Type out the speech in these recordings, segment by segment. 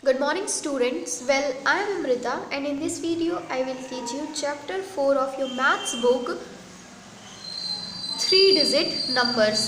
Good morning students. Well, I am Amrita and in this video I will teach you chapter 4 of your maths book 3 digit numbers.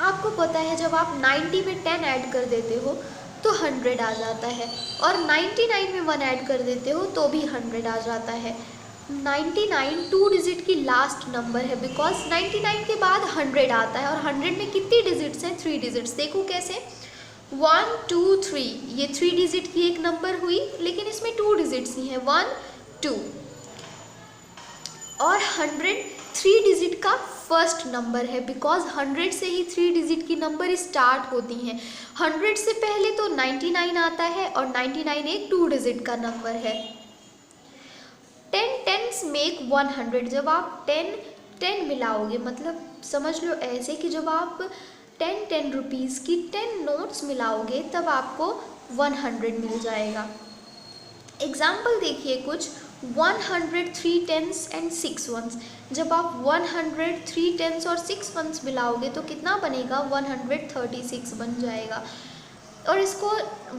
आपको पता है जब आप 90 में 10 add कर देते हो तो 100 आ जाता है और 99 में 1 ऐड कर देते हो तो भी 100 आ जाता है। 99 2 डिजिट की लास्ट नंबर है बिकॉज 99 के बाद 100 आता है और 100 में कितनी डिजिट्स हैं? 3 डिजिट्स। देखो कैसे 1 2 3 ये 3 डिजिट की एक नंबर हुई लेकिन इसमें 2 डिजिट्स ही हैं 1 2 और 100 3 डिजिट का फर्स्ट नंबर है बिकॉज 100 से ही 3 डिजिट की नंबर स्टार्ट होती हैं। 100 से पहले तो 99 आता है और 99 एक 2 डिजिट का नंबर है। 10 टेंस मेक 100। जब आप 10 मिलाओगे मतलब समझ लो ऐसे कि जब आप 10 रुपीज़ की 10 नोट्स मिलाओगे तब आपको 100 मिल जाएगा। एग्जाम्पल देखिए कुछ 103 टेंस एंड 6 वंस। जब आप 103 टेंस और 6 वंस मिलाओगे तो कितना बनेगा? 136 बन जाएगा। और इसको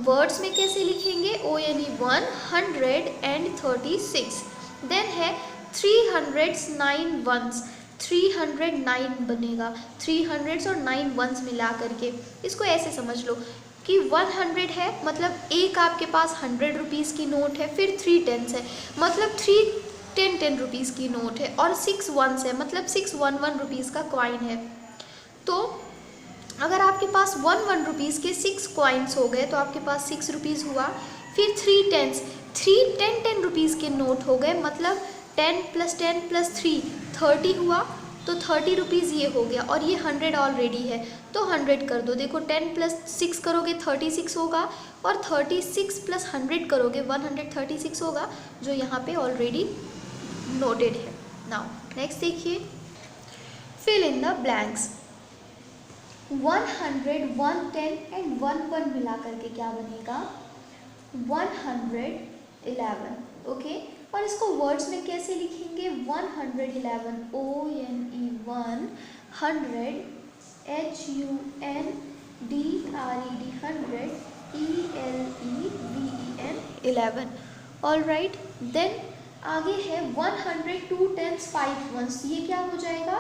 वर्ड्स में कैसे लिखेंगे? ONE 136। देन है 309 वंस। 309 बनेगा 300 और 9 वंस मिला करके। इसको ऐसे समझ लो कि 100 है मतलब एक आपके पास 100 रुपीज़ की नोट है, फिर 3 टेंस है मतलब 3 10 रुपीज़ की नोट है और 6 वंस है मतलब 6 1 रुपीज़ का कॉइन है। तो अगर आपके पास 1 रुपीज़ के 6 कॉइन्स हो गए तो आपके पास 6 रुपीज़ हुआ। फिर 3 टेंस 3 10 रुपीज़ के नोट हो गए मतलब 10 + 10 + 3 30 हुआ तो 30 रुपीज़ ये हो गया और ये 100 ऑलरेडी है तो 100 कर दो। देखो 10 + 6 करोगे 36 होगा और 36 + 100 करोगे 136 होगा जो यहाँ पे ऑलरेडी नोटेड है। नाउ नेक्स्ट देखिए fill in the blanks. 100 110 and 1 मिला करके क्या बनेगा? 111। ओके और इसको वर्ड्स में कैसे लिखेंगे? 111 ONE 100 HUNDRED 100 ELEVEN 11। All right. Then आगे है 102 टेंस 5 वंस। ये क्या हो जाएगा?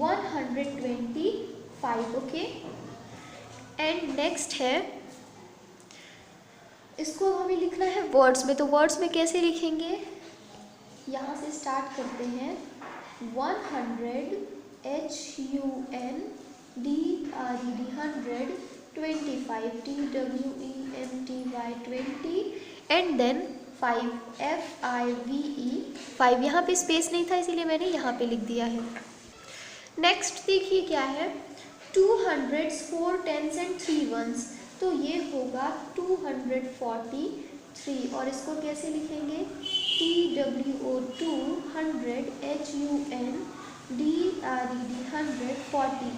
125। ओके एंड नेक्स्ट है इसको हमें लिखना है वर्ड्स में। तो वर्ड्स में कैसे लिखेंगे? यहाँ से स्टार्ट करते हैं 100 HUNDRED 100 25 TWENTY 20 and then 5 FIVE 5। यहाँ पे स्पेस नहीं था इसीलिए मैंने यहाँ पे लिख दिया है। नेक्स्ट देखिए क्या है 200 4 टेंस एंड 3 वंस। तो ये होगा 243 और इसको कैसे लिखेंगे? TWO 200 HUNDRED 100 40 FORTY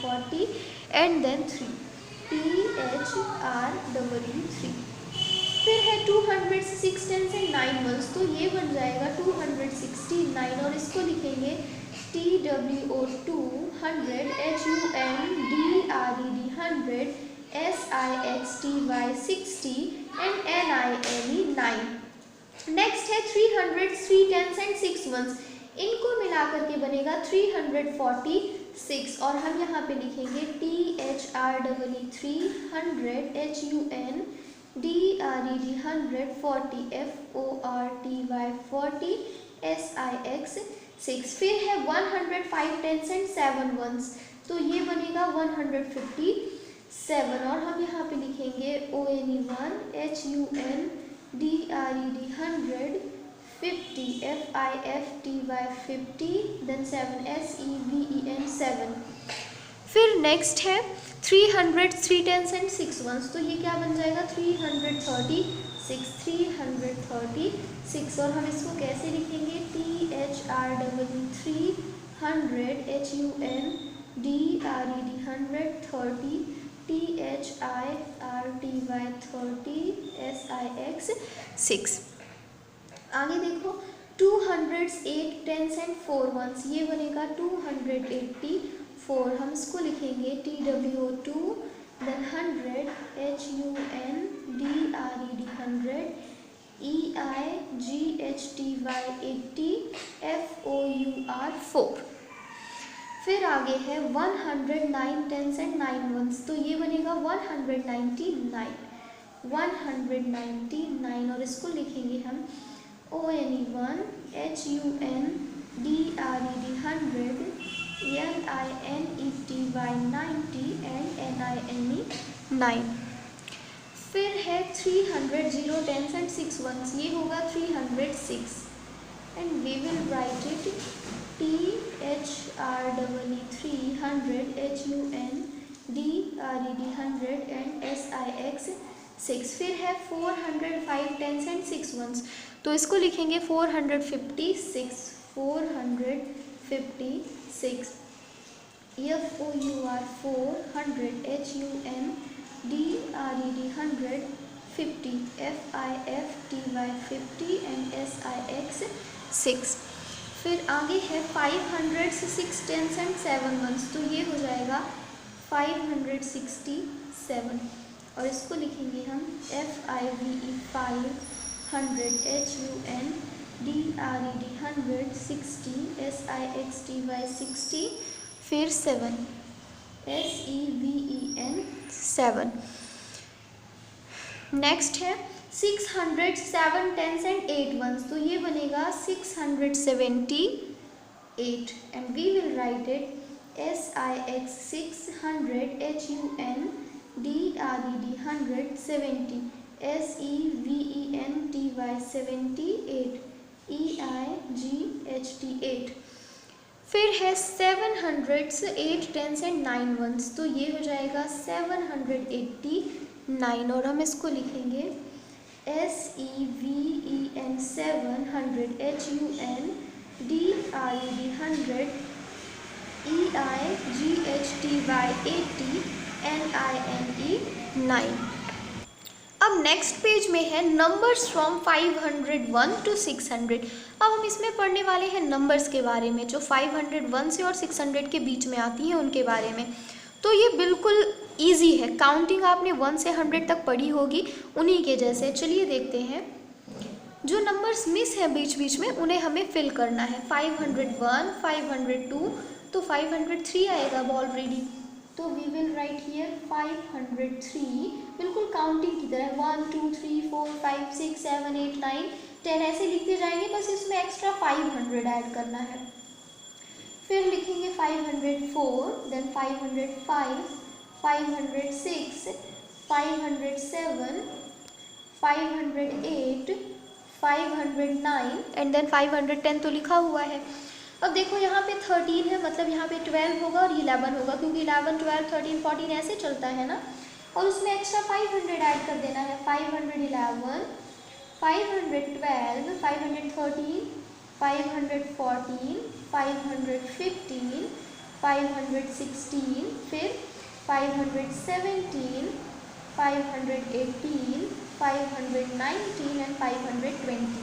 40 and then 3 THREE 3। फिर है 200 6 टेंस एंड 9 वंस। तो ये बन जाएगा 269 और इसको लिखेंगे TWO 200 HUNDRED 100 SIXTY 60 and NINE 9। Next है 300 3 टेंस एंड 6 वंस। इनको मिलाकर के बनेगा 346 और हम यहाँ पे लिखेंगे THREE 300 HUNDRED 100 40 FORTY 40 SIX 6। फिर है 105 टेंस एंड 7 वंस। तो ये बनेगा 157 और हम यहाँ पे लिखेंगे ONE 1 HUNDRED 100 50 FIFTY 50 then 7 SEVEN 7। फिर नेक्स्ट है 300 3 टेंस एंड 6 वंस। तो ये क्या बन जाएगा? 336 और हम इसको कैसे लिखेंगे? THREE 300 HUNDRED 100 30 THIRTY 30 SIX 6। आगे देखो 200 8 टेंस एंड 4 वंस। ये बनेगा 284। हम इसको लिखेंगे TWO 2 then 100 HUNDRED 100, EIGHTY 80, FOUR 4। फिर आगे है 100 9 10s and 9 ones, तो ये बनेगा 199 199, और इसको लिखेंगे हम ONE1 HUNDRED 100, LINETY 90 and NINE 9। फिर है 300 0 10s and 6 ones, ये होगा 306, and we will write it THREE 300 HUNDRED 100 and SIX 6। फिर है 400 5 10s and 6 ones, तो इसको लिखेंगे 456 456, FOUR 400 HUNDRED 100 50, FIFTY 50 and SIX 6। फिर आगे है 500 6 10s and 7 ones, तो ये हो जाएगा 567, और इसको लिखेंगे हम FIVE 500 HUNDRED 100 60, SIXTY 60, फिर 7 SEVEN 7। नेक्स्ट है 600 7 10s and 8 ones, तो ये बनेगा 678, and we will write it SIX 600 HUNDRED 100 70, SEVENTY 78, EIGHT 8। फिर है 700 8 10s and 9 ones, तो ये हो जाएगा 789, और हम इसको लिखेंगे SEVEN 700 HUNDRED 100 EIGHTY 80 NINE 9। अब नेक्स्ट पेज में है नंबर्स फ्रॉम 501 to 600। अब हम इसमें पढ़ने वाले हैं नंबर्स के बारे में, जो 501 से और 600 के बीच में आती हैं उनके बारे में। तो ये बिल्कुल इजी है, काउंटिंग आपने 1 से 100 तक पढ़ी होगी, उन्हीं के जैसे। चलिए देखते हैं, जो नंबर्स मिस हैं बीच बीच में उन्हें हमें फिल करना है। 501 502, तो 503 आएगा अब ऑलरेडी, तो वी विल राइट हियर 503, बिल्कुल काउंटिंग की तरह 1 2 3 4 5 6 7 8 9 10 ऐसे लिखते जाएंगे, बस इसमें एक्स्ट्रा 500 ऐड करना है। फिर लिखेंगे 504, देन 505 506 507 508 509 एंड देन 510 तो लिखा हुआ है। अब देखो यहाँ पे 13 है, मतलब यहाँ पे 12 होगा और 11 होगा, क्योंकि 11 12 13 14 ऐसे चलता है ना, और उसमें एक्स्ट्रा 500 ऐड कर देना है। 511 512 513 514 515 516, फिर 517 518 519 एंड 520।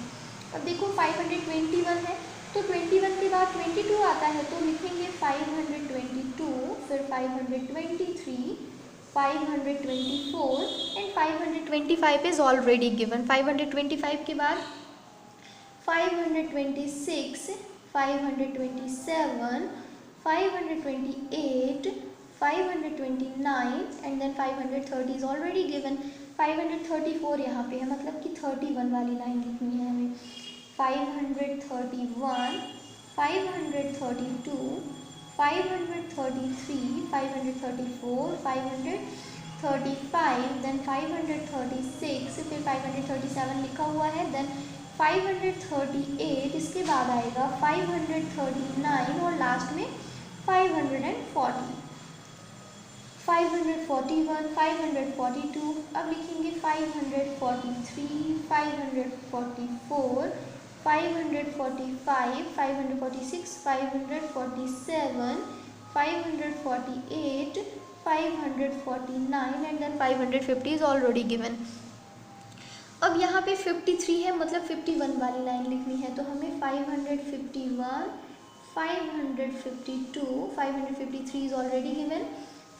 अब देखो 521 है, तो 21 के बाद 22 आता है, तो लिखेंगे 522, फिर 523 524 एंड 525 इज ऑलरेडी गिवन। 525 के बाद 526 527 528 529 and then 530 is already given. 534 यहाँ पे है, मतलब कि 31 वाली लाइन लिखनी है हमें। 531 532 533 534 535 देन 536, फिर 537 लिखा हुआ है, देन 538, इसके बाद आएगा 539 और लास्ट में 540 541 542। अब लिखेंगे 543 544 545 546 547 548 549 and then 550 is already given. अब यहाँ पे 53 है, मतलब 51 वाली लाइन लिखनी है, तो हमें 551 552 553 इज ऑलरेडी गिवन,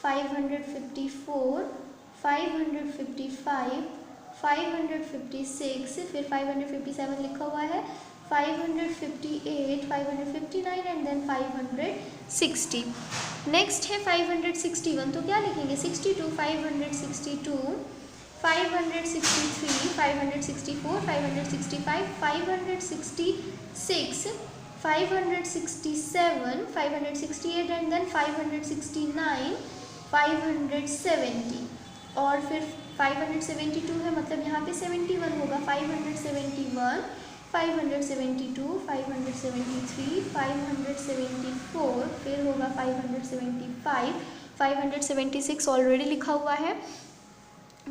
554, 555, 556, फिर 557 लिखा हुआ है, 558, 559 एंड देन 560। नेक्स्ट है 561, तो क्या लिखेंगे 62, 562, 563, 564, 565, 566, 567, 568 एंड देन 569, 570 और फिर 572 है, मतलब यहाँ पे 71 होगा, 571, 572, 573, 574, फिर होगा 575, 576 ऑलरेडी लिखा हुआ है,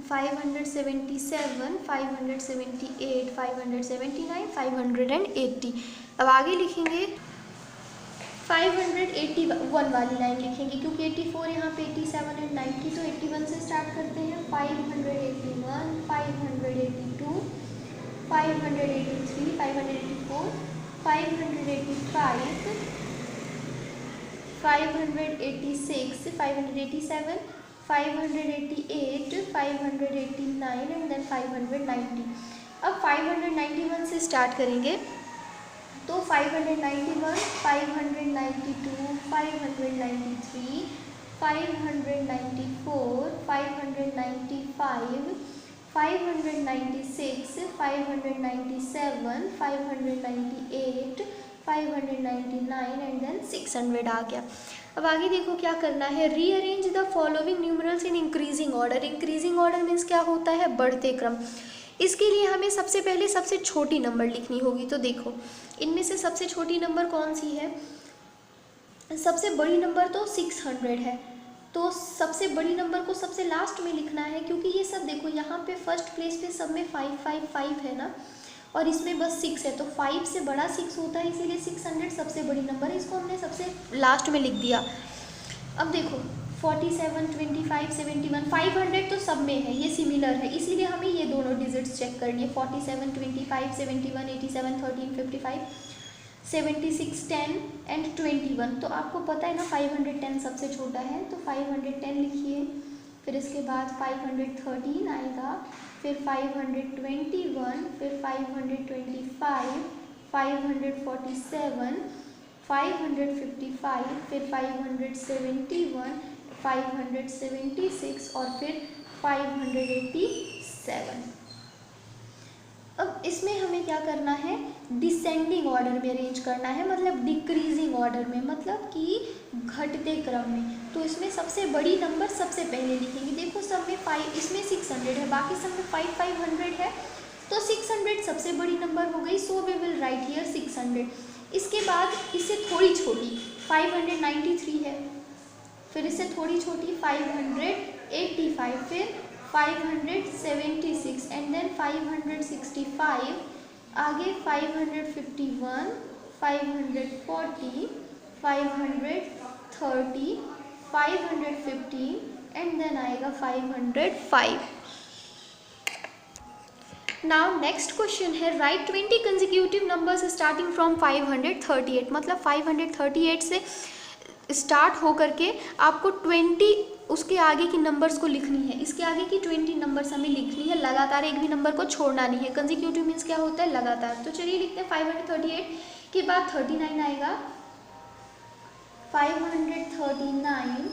577, 578, 579, 580। अब आगे लिखेंगे 581 वाली लाइन लिखेंगे, क्योंकि 84 यहाँ पे 87 एंड 90, तो 81 से स्टार्ट करते हैं। 581, 582, 583, 584, 585, 586, 587, 588, 589 एंड देन 590। अब 591 से स्टार्ट करेंगे, तो 591, 592, 593, 594, 595, 596, 597, 598, 599 एंड देन 600 आ गया। अब आगे देखो क्या करना है, rearrange the following numerals in increasing order. Increasing order means क्या होता है, बढ़ते क्रम। इसके लिए हमें सबसे पहले सबसे छोटी नंबर लिखनी होगी। तो देखो इनमें से सबसे छोटी नंबर कौन सी है, सबसे बड़ी नंबर तो 600 है, तो सबसे बड़ी नंबर को सबसे लास्ट में लिखना है, क्योंकि ये सब देखो यहाँ पे फर्स्ट प्लेस पे सब में 555 है ना, और इसमें बस 6 है, तो 5 से बड़ा 6 होता है, इसीलिए 600 सबसे बड़ी नंबर है, इसको हमने सबसे लास्ट में लिख दिया। अब देखो 47, 25, 71, 500 तो सब में है, ये सिमिलर है, इसीलिए हमें ये दोनों डिजिट्स चेक करनी है। 47, 25, 71, 87, 13, 55, 76, 10 एंड 21। तो आपको पता है ना 510 सबसे छोटा है, तो 510 लिखिए। फिर इसके बाद 513 आएगा, फिर 521, फिर 525, 547, 555, फिर 571, 576 और फिर 587। अब इसमें हमें क्या करना है, डिसेंडिंग ऑर्डर में अरेंज करना है, मतलब डिक्रीजिंग ऑर्डर में, मतलब कि घटते क्रम में। तो इसमें सबसे बड़ी नंबर सबसे पहले लिखेंगे। देखो सब में 5, इसमें 600 है, बाकी सब में 500 है, तो 600 सबसे बड़ी नंबर हो गई, so we will write here 600। इसके बाद इससे थोड़ी छोटी 593 है, फिर इससे थोड़ी छोटी 585, फिर 576 एंड देन 565, आगे 551, 540, 530, 515 एंड देन आएगा 505। नाउ नेक्स्ट क्वेश्चन है, right 20 consecutive numbers starting from 538। मतलब 538 से स्टार्ट हो करके आपको 20 उसके आगे की नंबर्स को लिखनी है। इसके आगे की 20 नंबर्स हमें लिखनी है, लगातार एक भी नंबर को छोड़ना नहीं है। कंसेक्यूटिव मीन्स क्या होता है, लगातार। तो चलिए लिखते हैं 538 के बाद 39 आएगा, 539,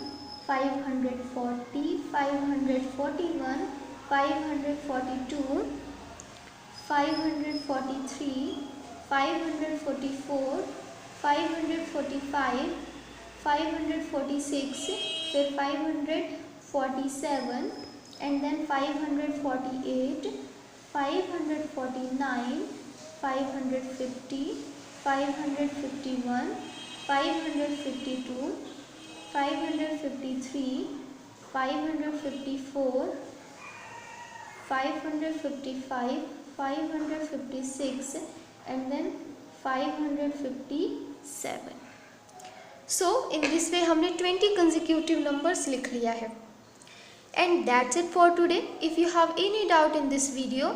540, 541, 542, 543, 544, 545, 546, फिर 547 and then 548, 549, 550, 551, 552, 553, 554, 555, 556 and then 557. So in this way हमने 20 consecutive numbers लिख लिया है. And that's it for today. If you have any doubt in this video,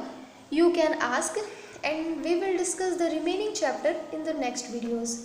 you can ask and we will discuss the remaining chapter in the next videos.